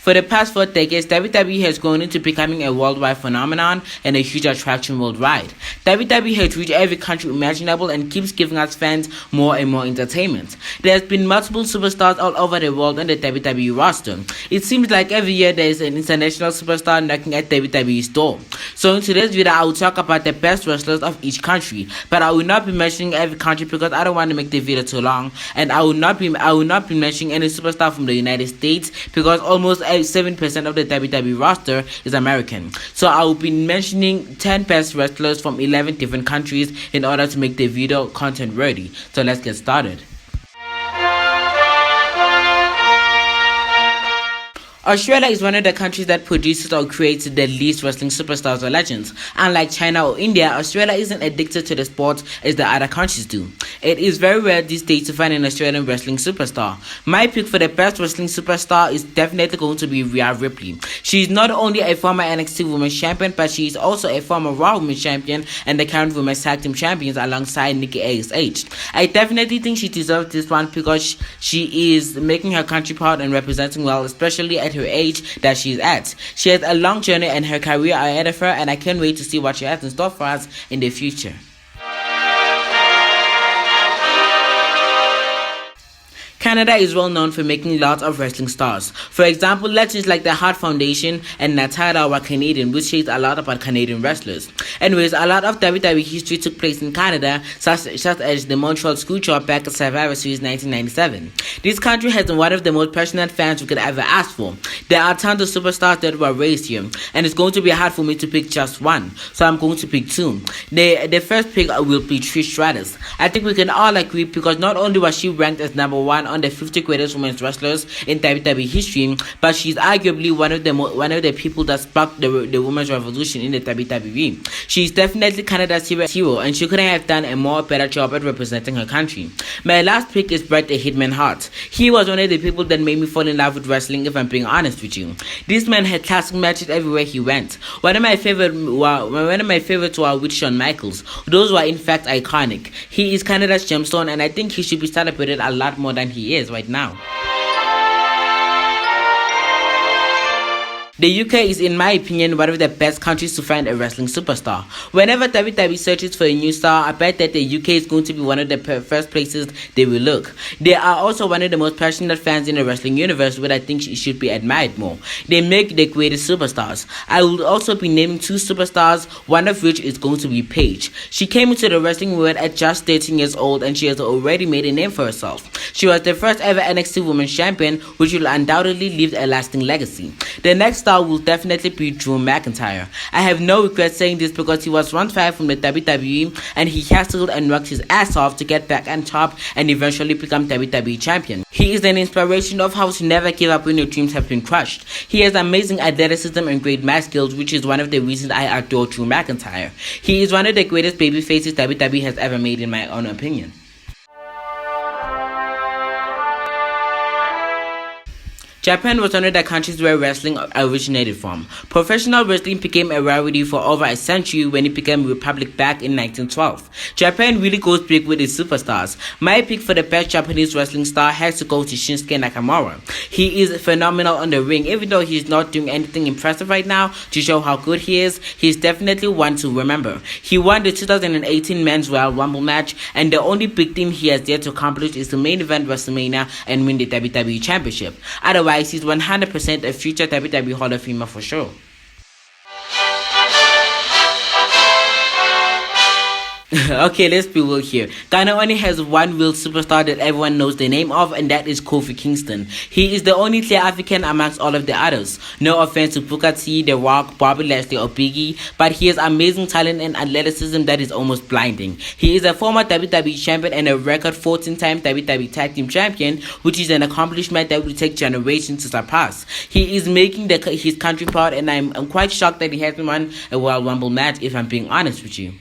For the past 4 decades, WWE has grown into becoming a worldwide phenomenon and a huge attraction worldwide. WWE has reached every country imaginable and keeps giving us fans more and more entertainment. There has been multiple superstars all over the world on the WWE roster. It seems like every year there is an international superstar knocking at WWE's door. So in today's video, I will talk about the best wrestlers of each country, but I will not be mentioning every country because I don't want to make the video too long, and I will not be mentioning any superstar from the United States because almost 7% of the WWE roster is American. So I will be mentioning 10 best wrestlers from 11 different countries in order to make the video content ready. So let's get started. Australia is one of the countries that produces or creates the least wrestling superstars or legends. Unlike China or India, Australia isn't addicted to the sport as the other countries do. It is very rare these days to find an Australian wrestling superstar. My pick for the best wrestling superstar is definitely going to be Rhea Ripley. She is not only a former NXT Women's Champion, but she is also a former Raw Women's Champion and the current Women's Tag Team Champions alongside Nikki ASH. I definitely think she deserves this one because she is making her country proud and representing well, especially at her age that she's at. She has a long journey and her career ahead of her, and I can't wait to see what she has in store for us in the future. Canada is well known for making lots of wrestling stars. For example, legends like the Hart Foundation and Natara were Canadian, which says a lot about Canadian wrestlers. Anyways, a lot of WWE history took place in Canada, such as the Montreal Screwjob back at Survivor Series 1997. This country has one of the most passionate fans we could ever ask for. There are tons of superstars that were raised here, and it's going to be hard for me to pick just one, so I'm going to pick two. The first pick will be Trish Stratus. I think we can all agree because not only was she ranked as number one on the 50 greatest women's wrestlers in WWE history, but she's arguably one of the people that sparked the women's revolution in the WWE. She's definitely Canada's hero, and she couldn't have done a better job at representing her country. My last pick is Bret the Hitman Hart. He was one of the people that made me fall in love with wrestling, if I'm being honest with you. This man had classic matches everywhere he went. One of my favorites were with Shawn Michaels. Those were in fact iconic. He is Canada's gemstone, and I think he should be celebrated a lot more than he is right now. The UK is, in my opinion, one of the best countries to find a wrestling superstar. Whenever WWE searches for a new star, I bet that the UK is going to be one of the first places they will look. They are also one of the most passionate fans in the wrestling universe, which I think should be admired more. They make the greatest superstars. I will also be naming two superstars, one of which is going to be Paige. She came into the wrestling world at just 13 years old, and she has already made a name for herself. She was the first ever NXT Women's Champion, which will undoubtedly leave a lasting legacy. The next star will definitely be Drew McIntyre. I have no regret saying this because he was once fired from the WWE and he hustled and worked his ass off to get back on top and eventually become WWE champion. He is an inspiration of how to never give up when your dreams have been crushed. He has amazing athleticism and great math skills, which is one of the reasons I adore Drew McIntyre. He is one of the greatest babyfaces WWE has ever made, in my own opinion. Japan was one of the countries where wrestling originated from. Professional wrestling became a rarity for over a century when it became a republic back in 1912. Japan really goes big with its superstars. My pick for the best Japanese wrestling star has to go to Shinsuke Nakamura. He is phenomenal on the ring. Even though he's not doing anything impressive right now to show how good he is, he's definitely one to remember. He won the 2018 Men's Royal Rumble match, and the only big thing he has yet to accomplish is to main event WrestleMania and win the WWE Championship. Otherwise, he's 100% a future WWE Hall of Famer for sure. Okay, let's be real here. Ghana only has one real superstar that everyone knows the name of, and that is Kofi Kingston. He is the only clear African amongst all of the others. No offense to Booker T, The Rock, Bobby Lashley or Biggie, but he has amazing talent and athleticism that is almost blinding. He is a former WWE champion and a record 14-time WWE Tag Team Champion, which is an accomplishment that will take generations to surpass. He is making his country proud, and I'm quite shocked that he hasn't won a Royal Rumble match, if I'm being honest with you.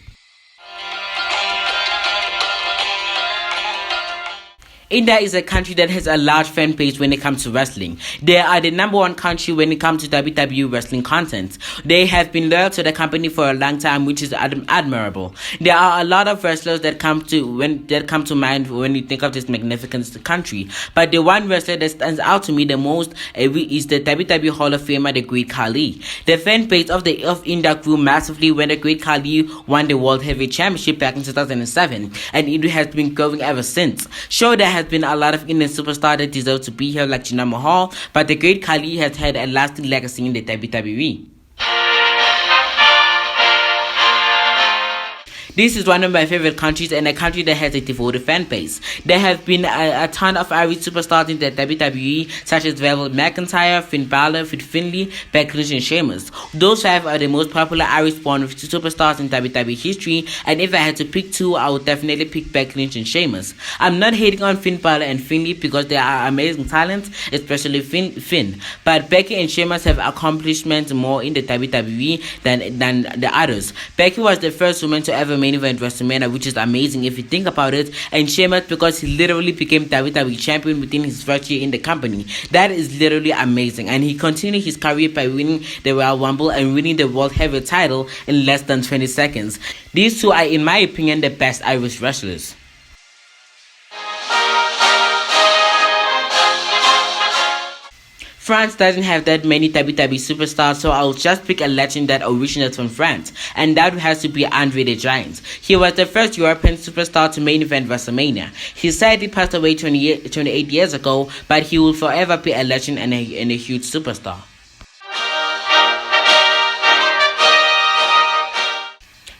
India is a country that has a large fan base when it comes to wrestling. They are the number one country when it comes to WWE wrestling content. They have been loyal to the company for a long time, which is admirable. There are a lot of wrestlers that come to mind when you think of this magnificent country. But the one wrestler that stands out to me the most is the WWE Hall of Famer, the Great Khali. The fan base of India grew massively when the Great Khali won the World Heavyweight Championship back in 2007, and it has been growing ever since. Sure, there has been a lot of Indian superstars that deserve to be here like Jinder Mahal, but the Great Khali has had a lasting legacy in the WWE. This is one of my favorite countries and a country that has a devoted fan base. There have been a ton of Irish superstars in the WWE, such as Velvet McIntyre, Finn Balor, Fit Finlay, Becky Lynch, and Sheamus. Those five are the most popular Irish-born superstars in WWE history, and if I had to pick two, I would definitely pick Becky Lynch and Sheamus. I'm not hating on Finn Balor and Finlay because they are amazing talents, especially Finn. But Becky and Sheamus have accomplishments more in the WWE than the others. Becky was the first woman to ever main event WrestleMania, which is amazing if you think about it, and Sheamus because he literally became WWE champion within his first year in the company. That is literally amazing, and he continued his career by winning the Royal Rumble and winning the World Heavyweight title in less than 20 seconds. These two are, in my opinion, the best Irish wrestlers. France doesn't have that many WWE superstars, so I'll just pick a legend that originates from France, and that has to be Andre the Giant. He was the first European superstar to main event WrestleMania. He sadly passed away 28 years ago, but he will forever be a legend and a huge superstar.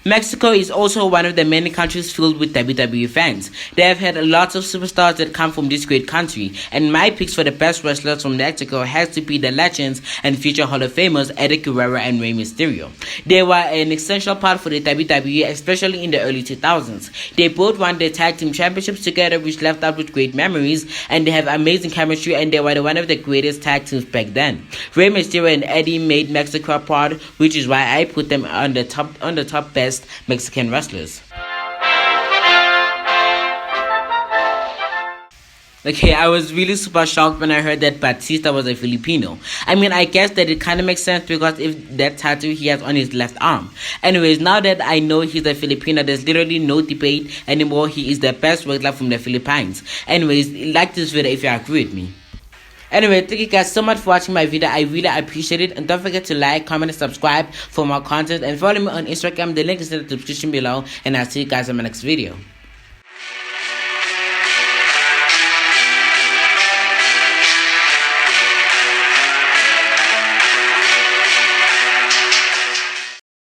Mexico is also one of the many countries filled with WWE fans. They have had lots of superstars that come from this great country, and my picks for the best wrestlers from Mexico has to be the legends and future Hall of Famers Eddie Guerrero and Rey Mysterio. They were an essential part for the WWE, especially in the early 2000s. They both won their tag team championships together, which left out with great memories, and they have amazing chemistry, and they were one of the greatest tag teams back then. Rey Mysterio and Eddie made Mexico proud, which is why I put them on the top best Mexican wrestlers. Okay, I was really super shocked when I heard that Batista was a Filipino. I mean, I guess that it kind of makes sense because if that tattoo he has on his left arm. Anyways, now that I know he's a Filipino, there's literally no debate anymore. He is the best wrestler from the Philippines. Anyways, like this video if you agree with me. Anyway, thank you guys so much for watching my video. I really appreciate it. And don't forget to like, comment, and subscribe for more content. And follow me on Instagram. The link is in the description below. And I'll see you guys in my next video.